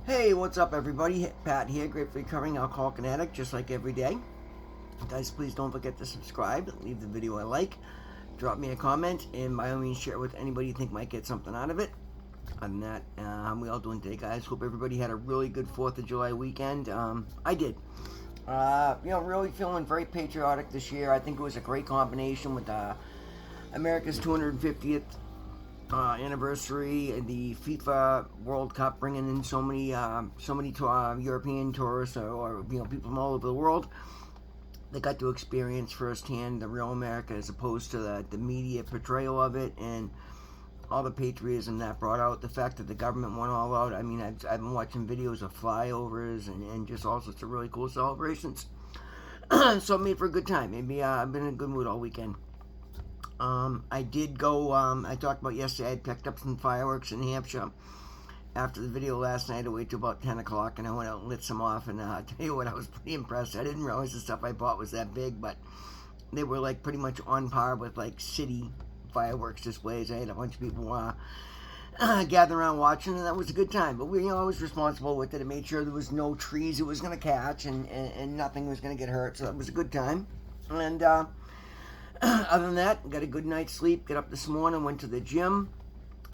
Hey, what's up, everybody? Pat here, gratefully recovering alcoholic and addict, just like every day. Guys, please don't forget to subscribe, leave the video a like, drop me a comment, and by all means share with anybody you think might get something out of it. Other than that, how we all doing today, guys? Hope everybody had a really good 4th of July weekend. I did. Really feeling very patriotic this year. I think it was a great combination with America's 250th anniversary, the FIFA World Cup, bringing in so many European tourists or people from all over the world. They got to experience firsthand the real America as opposed to the media portrayal of it, and all the patriotism that brought out. The fact that the government went all out. I mean, I've been watching videos of flyovers and just all sorts of really cool celebrations. So it made for a good time. Maybe I've been in a good mood all weekend. I did go, I talked about yesterday, I picked up some fireworks in New Hampshire. After the video last night, I waited till about 10 o'clock and I went out and lit some off. And I'll tell you what, I was pretty impressed. I didn't realize the stuff I bought was that big, but they were like pretty much on par with like city fireworks displays. I had a bunch of people gather around watching, and that was a good time. But I was responsible with it. I made sure there was no trees it was going to catch and nothing was going to get hurt. So that was a good time. And other than that, got a good night's sleep. Got up this morning, went to the gym,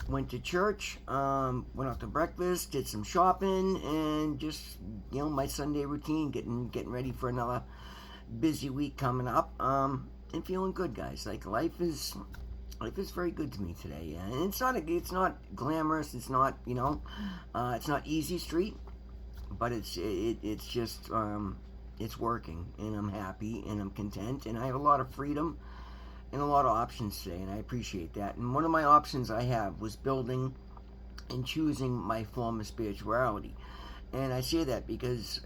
went to church, went out to breakfast, did some shopping, and just my Sunday routine, getting ready for another busy week coming up. And feeling good, guys. Like life is very good to me today. And it's not glamorous. It's not it's not easy street, but it's just it's working, and I'm happy, and I'm content, and I have a lot of freedom and a lot of options today, and I appreciate that. And one of my options I have was building and choosing my form of spirituality. And I say that because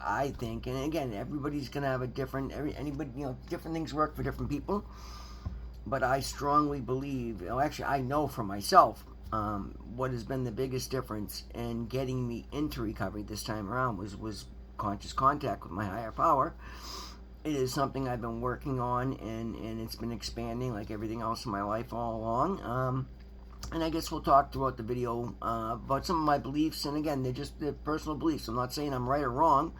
I think, and again, everybody's gonna have a different, different things work for different people. But I strongly believe, actually, I know for myself, what has been the biggest difference in getting me into recovery this time around was conscious contact with my higher power. It is something I've been working on, and it's been expanding like everything else in my life all along. And I guess we'll talk throughout the video about some of my beliefs, and again, they're personal beliefs. I'm not saying I'm right or wrong,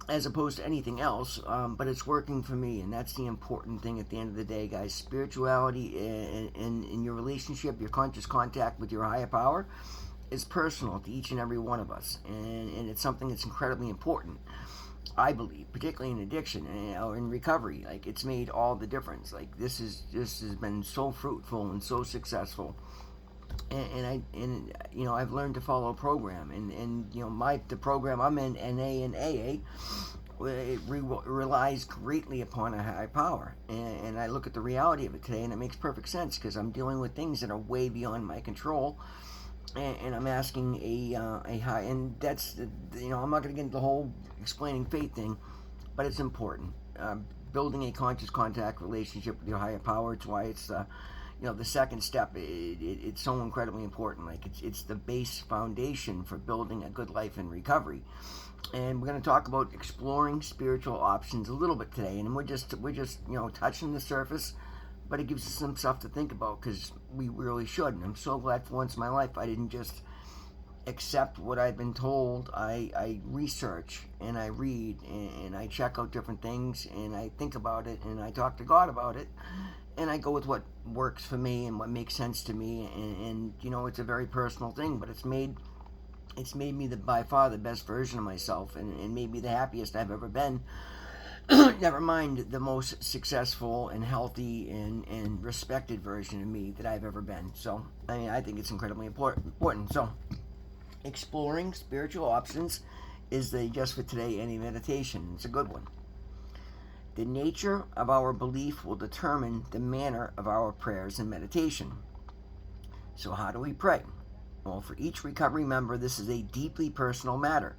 as opposed to anything else, but it's working for me, and that's the important thing at the end of the day, guys. Spirituality in your relationship, your conscious contact with your higher power, is personal to each and every one of us, and it's something that's incredibly important, I believe, particularly in addiction or in recovery. Like, it's made all the difference. Like, this has been so fruitful and so successful. And I've learned to follow a program, and the program I'm in, NA and AA, it relies greatly upon a high power, and I look at the reality of it today, and it makes perfect sense because I'm dealing with things that are way beyond my control, and I'm asking a high, and that's I'm not going to get into the whole explaining faith thing, but it's important. Building a conscious contact relationship with your higher power. It's why it's the second step. It's so incredibly important. Like it's the base foundation for building a good life in recovery. And we're going to talk about exploring spiritual options a little bit today, and we're just touching the surface. But it gives us some stuff to think about because we really should. And I'm so glad for once in my life I didn't just accept what I've been told. I research and I read and I check out different things and I think about it and I talk to God about it. And I go with what works for me and what makes sense to me. And it's a very personal thing, but it's made me by far the best version of myself and made me the happiest I've ever been. Never mind the most successful and healthy and respected version of me that I've ever been. So, I think it's incredibly important. So, exploring spiritual options is the Just for Today Any meditation. It's a good one. The nature of our belief will determine the manner of our prayers and meditation. So how do we pray? Well, for each recovery member, this is a deeply personal matter.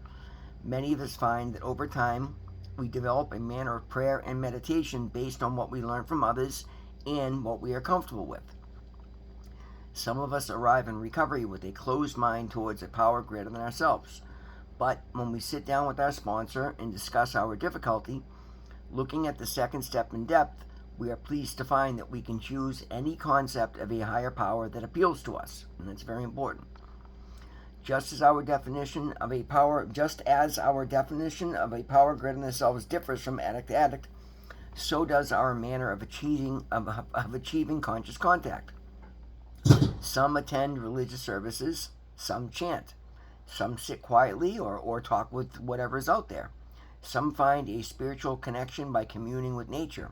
Many of us find that over time, we develop a manner of prayer and meditation based on what we learn from others and what we are comfortable with. Some of us arrive in recovery with a closed mind towards a power greater than ourselves. But when we sit down with our sponsor and discuss our difficulty, looking at the second step in depth, we are pleased to find that we can choose any concept of a higher power that appeals to us, and that's very important. Just as our definition of a power greater than ourselves differs from addict to addict, so does our manner of achieving conscious contact. Some attend religious services, some chant, some sit quietly or talk with whatever's out there. Some find a spiritual connection by communing with nature.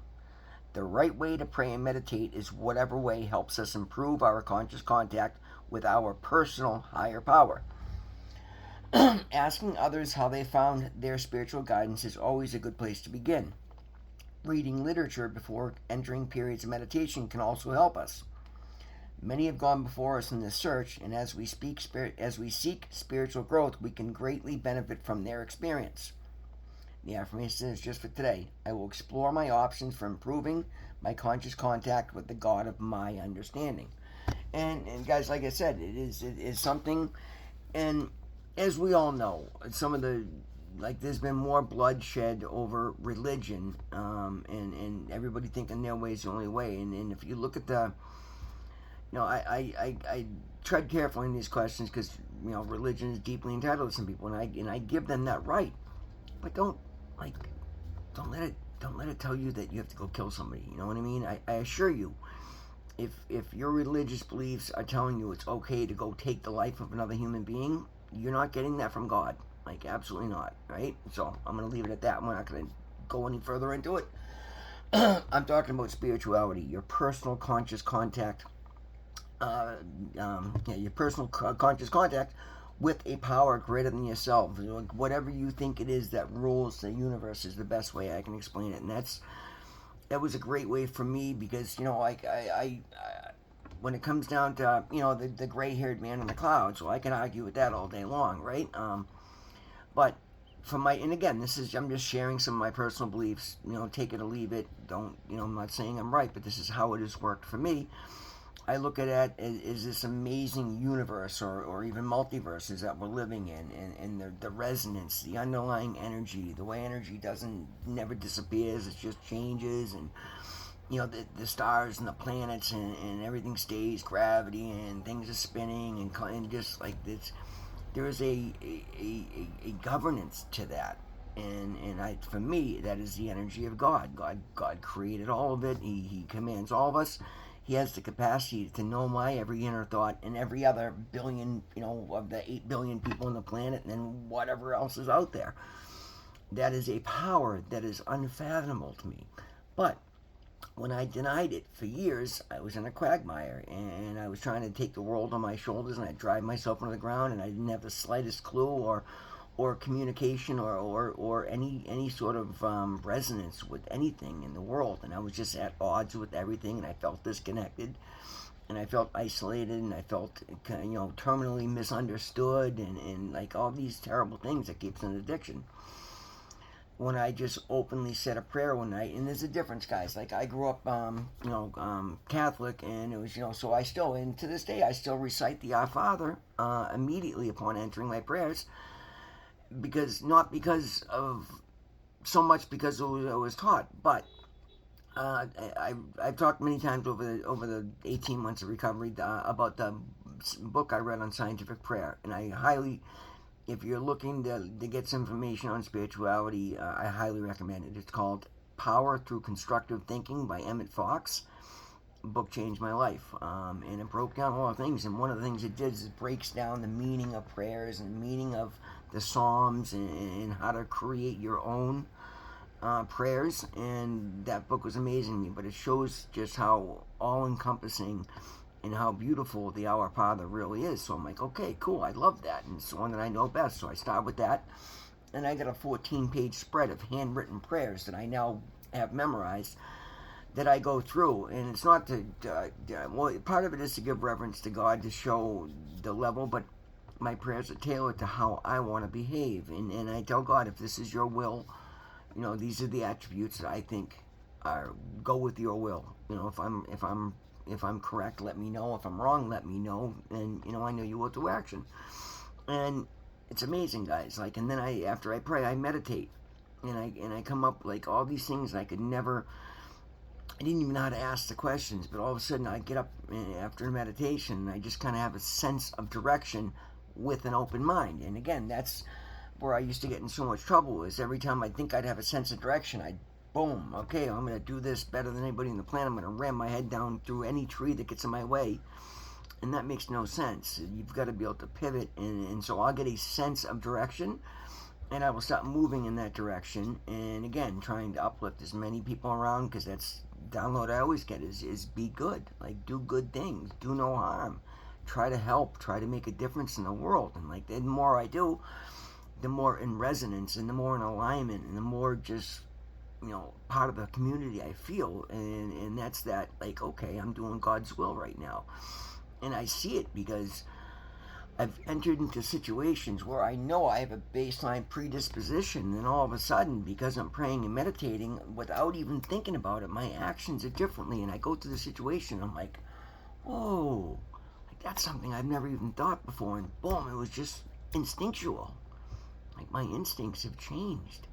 The right way to pray and meditate is whatever way helps us improve our conscious contact with our personal higher power. Asking others how they found their spiritual guidance is always a good place to begin. Reading literature before entering periods of meditation can also help us. Many have gone before us in this search, and as we seek spiritual growth, we can greatly benefit from their experience. The affirmation is just for today. I will explore my options for improving my conscious contact with the God of my understanding. And guys, like I said, it is something, and as we all know, there's been more bloodshed over religion, and everybody thinking their way is the only way. And if you look at I tread carefully in these questions because religion is deeply entitled to some people, and I give them that right, but don't let it tell you that you have to go kill somebody. You know what I mean? I assure you, if your religious beliefs are telling you it's okay to go take the life of another human being, you're not getting that from God. Absolutely not, right? So I'm going to leave it at that. We're not going to go any further into it. I'm talking about spirituality, your personal conscious contact, your personal conscious contact with a power greater than yourself. Whatever you think it is that rules the universe is the best way I can explain it, and that was a great way for me because I when it comes down to the gray-haired man in the clouds, well, I can argue with that all day long, right? But and again, I'm just sharing some of my personal beliefs. Take it or leave it. Don't I'm not saying I'm right, but this is how it has worked for me. I look at it as this amazing universe or even multiverses that we're living in, and the resonance, the underlying energy, the way energy never disappears, it just changes, and the stars and the planets and everything stays, gravity, and things are spinning, and just like this, there is a governance to that, and for me, that is the energy of God. God created all of it. He commands all of us. He has the capacity to know my every inner thought and every other billion, of the 8 billion people on the planet and whatever else is out there. That is a power that is unfathomable to me. But when I denied it for years, I was in a quagmire, and I was trying to take the world on my shoulders, and I drive myself into the ground, and I didn't have the slightest clue or communication or any sort of resonance with anything in the world, and I was just at odds with everything, and I felt disconnected, and I felt isolated, and I felt terminally misunderstood, and like all these terrible things that keeps an addiction. When I just openly said a prayer one night, and there's a difference, guys. Like, I grew up, Catholic, and it was, so I still, and to this day, I still recite the Our Father immediately upon entering my prayers, not because of so much because it was taught, but I've talked many times over the 18 months of recovery about the book I read on scientific prayer, and I highly. If you're looking to get some information on spirituality, I highly recommend it. It's called Power Through Constructive Thinking by Emmett Fox. The book changed my life, and it broke down a lot of things. And one of the things it did is it breaks down the meaning of prayers and the meaning of the Psalms and how to create your own prayers. And that book was amazing to me, but it shows just how all-encompassing and how beautiful the Our Father really is. So I'm like, okay, cool, I love that, and it's the one that I know best. So I start with that, and I got a 14-page spread of handwritten prayers that I now have memorized that I go through. And it's not well, part of it is to give reverence to God, to show the level, but my prayers are tailored to how I want to behave. And I tell God, if this is your will, these are the attributes that I think go with your will. If I'm correct, let me know. If I'm wrong, let me know. And I know you will do action. And it's amazing, guys. And then after I pray, I meditate, and I come up like all these things. I didn't even know how to ask the questions, but all of a sudden I get up after meditation, and I just kind of have a sense of direction with an open mind. And again, that's where I used to get in so much trouble, is every time I think I'd have a sense of direction, I'd boom, okay, I'm going to do this better than anybody in the planet. I'm going to ram my head down through any tree that gets in my way. And that makes no sense. You've got to be able to pivot. And so I'll get a sense of direction, and I will start moving in that direction. And again, trying to uplift as many people around, because that's download I always get is be good. Like, do good things. Do no harm. Try to help. Try to make a difference in the world. And like, the more I do, the more in resonance and the more in alignment and the more just, part of the community I feel. And that's that, like, okay, I'm doing God's will right now. And I see it because I've entered into situations where I know I have a baseline predisposition, and all of a sudden, because I'm praying and meditating without even thinking about it, my actions are differently. And I go through the situation, I'm like, whoa, like, that's something I've never even thought before. And boom, it was just instinctual. Like, my instincts have changed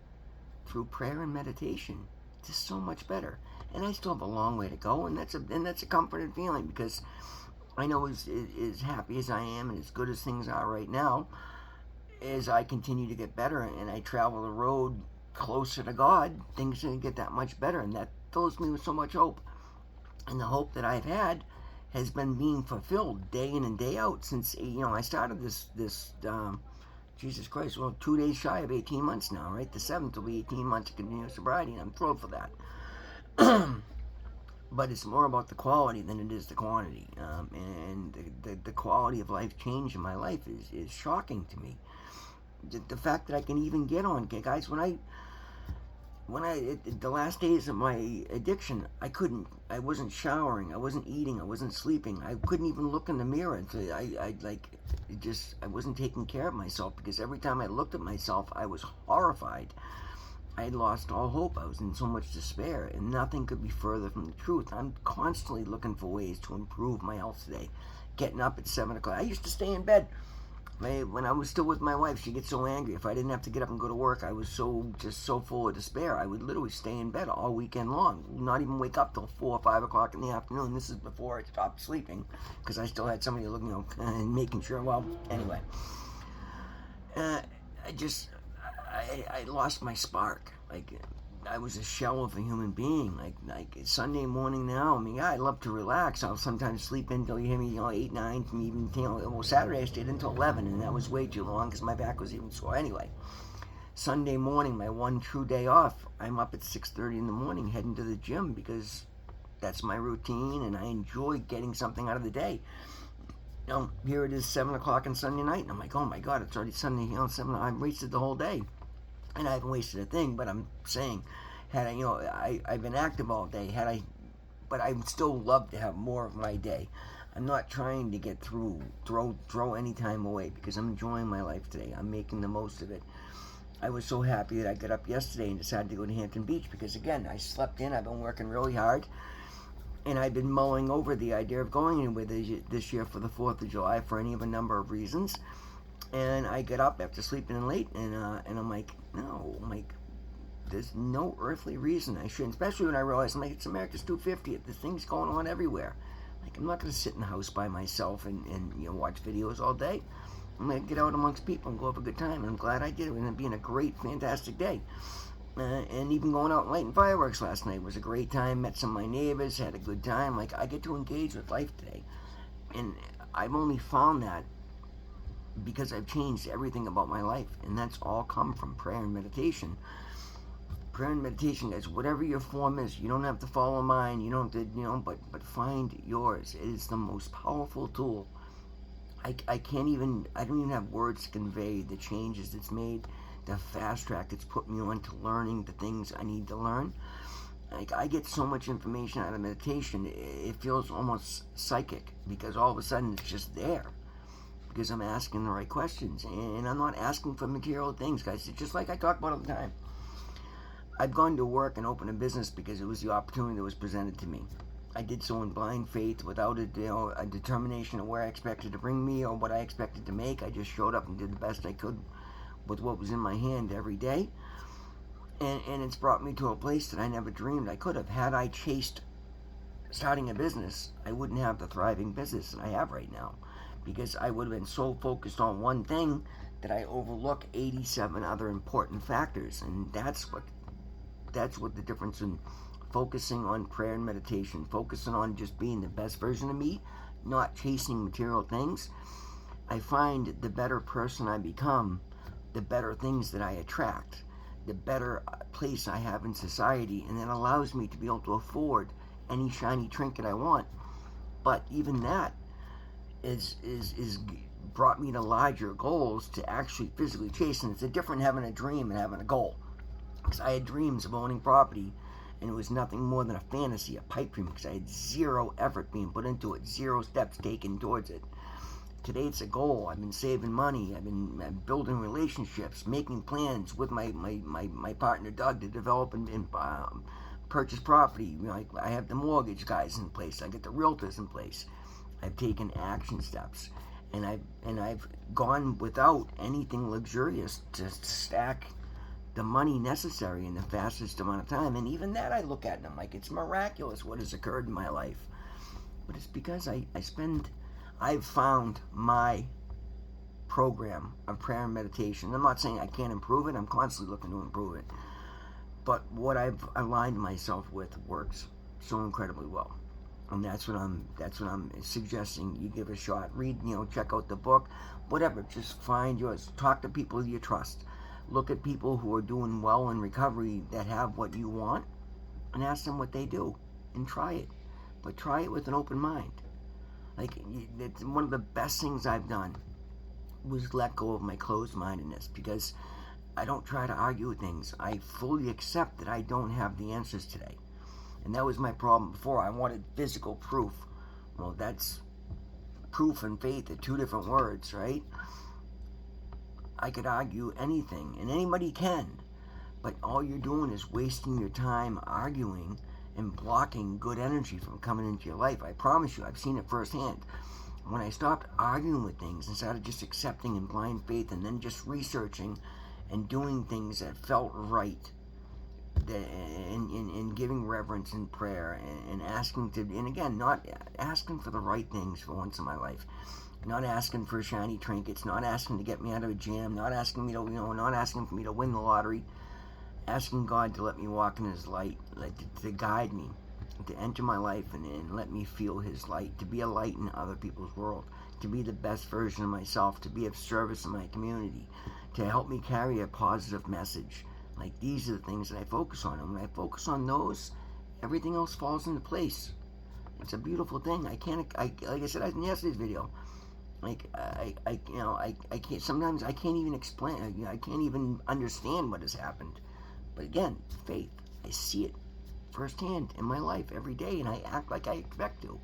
through prayer and meditation. It's just so much better. And I still have a long way to go, and that's a comforting feeling, because I know as happy as I am and as good as things are right now, as I continue to get better and I travel the road closer to God, things are going to get that much better. And that fills me with so much hope. And the hope that I've had has been being fulfilled day in and day out since, I started this Jesus Christ, well, 2 days shy of 18 months now, right? The 7th will be 18 months of continuous sobriety, and I'm thrilled for that. But it's more about the quality than it is the quantity. And the quality of life change in my life is shocking to me. The fact that I can even get on, guys, when I the last days of my addiction, I wasn't showering, I wasn't eating, I wasn't sleeping, I couldn't even look in the mirror. I wasn't taking care of myself, because every time I looked at myself, I was horrified. I had lost all hope. I was in so much despair, and nothing could be further from the truth. I'm constantly looking for ways to improve my health today. Getting up at 7 o'clock. I used to stay in bed. When I was still with my wife, she'd get so angry. If I didn't have to get up and go to work, I was so full of despair. I would literally stay in bed all weekend long, not even wake up till 4 or 5 o'clock in the afternoon. This is before I stopped sleeping, because I still had somebody looking, and making sure. Well, anyway, I lost my spark. Like, I was a shell of a human being. Like Sunday morning now, I love to relax. I'll sometimes sleep in until you hear me, 8, 9, even, well, Saturday I stayed until 11, and that was way too long because my back was even sore. Anyway, Sunday morning, my one true day off, I'm up at 6:30 in the morning heading to the gym, because that's my routine, and I enjoy getting something out of the day. Here it is 7 o'clock on Sunday night, and I'm like, oh my God, it's already Sunday, 7, I've wasted the whole day. And I haven't wasted a thing, but I'm saying, I've been active all day, but I would still love to have more of my day. I'm not trying to get throw any time away, because I'm enjoying my life today. I'm making the most of it. I was so happy that I got up yesterday and decided to go to Hampton Beach, because again, I slept in, I've been working really hard, and I've been mulling over the idea of going anywhere this year for the 4th of July for any of a number of reasons. And I get up after sleeping in late, and I'm like, no, there's no earthly reason I shouldn't, especially when I realize, it's America's 250th. This thing's going on everywhere. Like, I'm not going to sit in the house by myself and watch videos all day. I'm going to get out amongst people and go have a good time, and I'm glad I did it. It ended up being a great, fantastic day. And even going out and lighting fireworks last night was a great time. Met some of my neighbors, had a good time. Like, I get to engage with life today. And I've only found that because I've changed everything about my life, and that's all come from prayer and meditation. Prayer and meditation, guys, whatever your form is, you don't have to follow mine, you don't have to, but find yours. It is the most powerful tool. I don't even have words to convey the changes it's made, the fast track it's put me on to learning the things I need to learn. Like, I get so much information out of meditation, it feels almost psychic, because all of a sudden it's just there. Because I'm asking the right questions, and I'm not asking for material things, guys. It's just like I talk about all the time. I've gone to work and opened a business because it was the opportunity that was presented to me. I did so in blind faith, without a determination of where I expected to bring me or what I expected to make. I just showed up and did the best I could with what was in my hand every day, and it's brought me to a place that I never dreamed I could have. Had I chased starting a business, I wouldn't have the thriving business that I have right now, because I would have been so focused on one thing that I overlook 87 other important factors. And that's what the difference in focusing on prayer and meditation, focusing on just being the best version of me, not chasing material things. I find the better person I become, the better things that I attract, the better place I have in society, and that allows me to be able to afford any shiny trinket I want. But even that is brought me to larger goals to actually physically chase. And it's a different having a dream and having a goal. Because I had dreams of owning property, and it was nothing more than a fantasy, a pipe dream, because I had zero effort being put into it, zero steps taken towards it. Today it's a goal. I've been saving money. I've been building relationships, making plans with my partner Doug to develop and purchase property. You know, I have the mortgage guys in place. I get the realtors in place. I've taken action steps, and I've gone without anything luxurious to stack the money necessary in the fastest amount of time. And even that I look at and I'm like, it's miraculous what has occurred in my life. But it's because I've found my program of prayer and meditation. I'm not saying I can't improve it. I'm constantly looking to improve it. But what I've aligned myself with works so incredibly well. And that's what I'm suggesting you give a shot. Read, check out the book, whatever. Just find yours. Talk to people you trust. Look at people who are doing well in recovery that have what you want, and ask them what they do, and try it. But try it with an open mind. Like, it's one of the best things I've done was let go of my closed-mindedness, because I don't try to argue with things. I fully accept that I don't have the answers today. And that was my problem before. I wanted physical proof. Well, that's proof and faith are two different words, right? I could argue anything, and anybody can. But all you're doing is wasting your time arguing and blocking good energy from coming into your life. I promise you, I've seen it firsthand. When I stopped arguing with things and started just accepting in blind faith, and then just researching and doing things that felt right, and giving reverence and prayer, and asking to, and again, not asking for the right things for once in my life, not asking for shiny trinkets, not asking to get me out of a jam, not asking me to, not asking for me to win the lottery, asking God to let me walk in His light, to guide me, to enter my life and let me feel His light, to be a light in other people's world, to be the best version of myself, to be of service in my community, to help me carry a positive message. Like, these are the things that I focus on, and when I focus on those, everything else falls into place. It's a beautiful thing. Like I said in yesterday's video, I can't, sometimes I can't even explain, I can't even understand what has happened. But again, faith, I see it firsthand in my life every day, and I act like I expect to.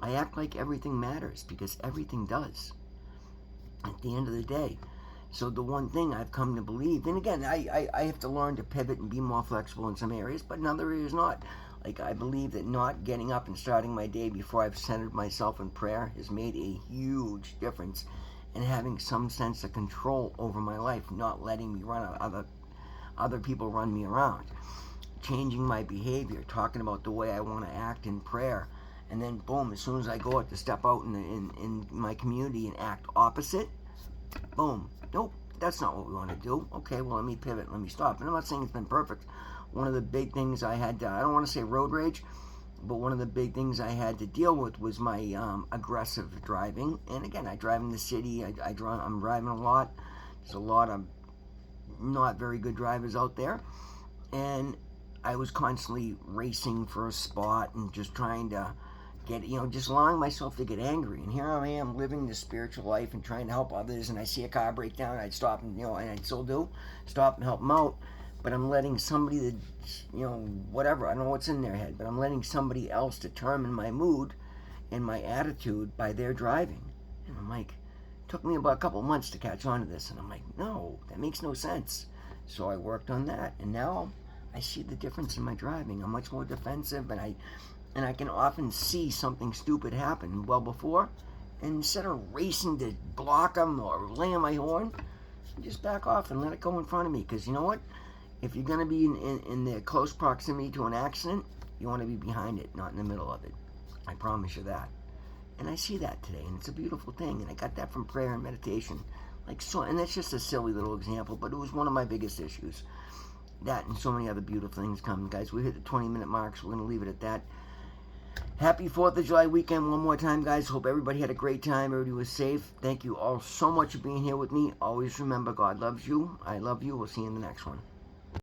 I act like everything matters, because everything does at the end of the day. So the one thing I've come to believe, and again, I have to learn to pivot and be more flexible in some areas, but in other areas not. Like, I believe that not getting up and starting my day before I've centered myself in prayer has made a huge difference in having some sense of control over my life, not letting me run other people run me around. Changing my behavior, talking about the way I want to act in prayer, and then boom, as soon as I go out to step out in my community and act opposite, boom, nope, that's not what we want to do. Okay, well, let me pivot, let me stop. And I'm not saying it's been perfect. One of the big things I had to, I don't want to say road rage, but one of the big things I had to deal with was my aggressive driving. And again, I drive in the city, I'm driving a lot. There's a lot of not very good drivers out there. And I was constantly racing for a spot and just trying to get, just allowing myself to get angry. And here I am living this spiritual life and trying to help others, and I see a car break down, I'd stop and, and I'd still do, stop and help them out. But I'm letting somebody that, whatever, I don't know what's in their head, but I'm letting somebody else determine my mood and my attitude by their driving. And I'm like, it took me about a couple months to catch on to this. And I'm like, no, that makes no sense. So I worked on that. And now I see the difference in my driving. I'm much more defensive, and I can often see something stupid happen well before. And instead of racing to block them or lay on my horn, I just back off and let it go in front of me. Because you know what? If you're going to be in the close proximity to an accident, you want to be behind it, not in the middle of it. I promise you that. And I see that today, and it's a beautiful thing. And I got that from prayer and meditation. And that's just a silly little example, but it was one of my biggest issues. That and so many other beautiful things coming, guys. We hit the 20-minute mark, so we're going to leave it at that. Happy 4th of July weekend one more time, guys. Hope everybody had a great time. Everybody was safe. Thank you all so much for being here with me. Always remember, God loves you. I love you. We'll see you in the next one.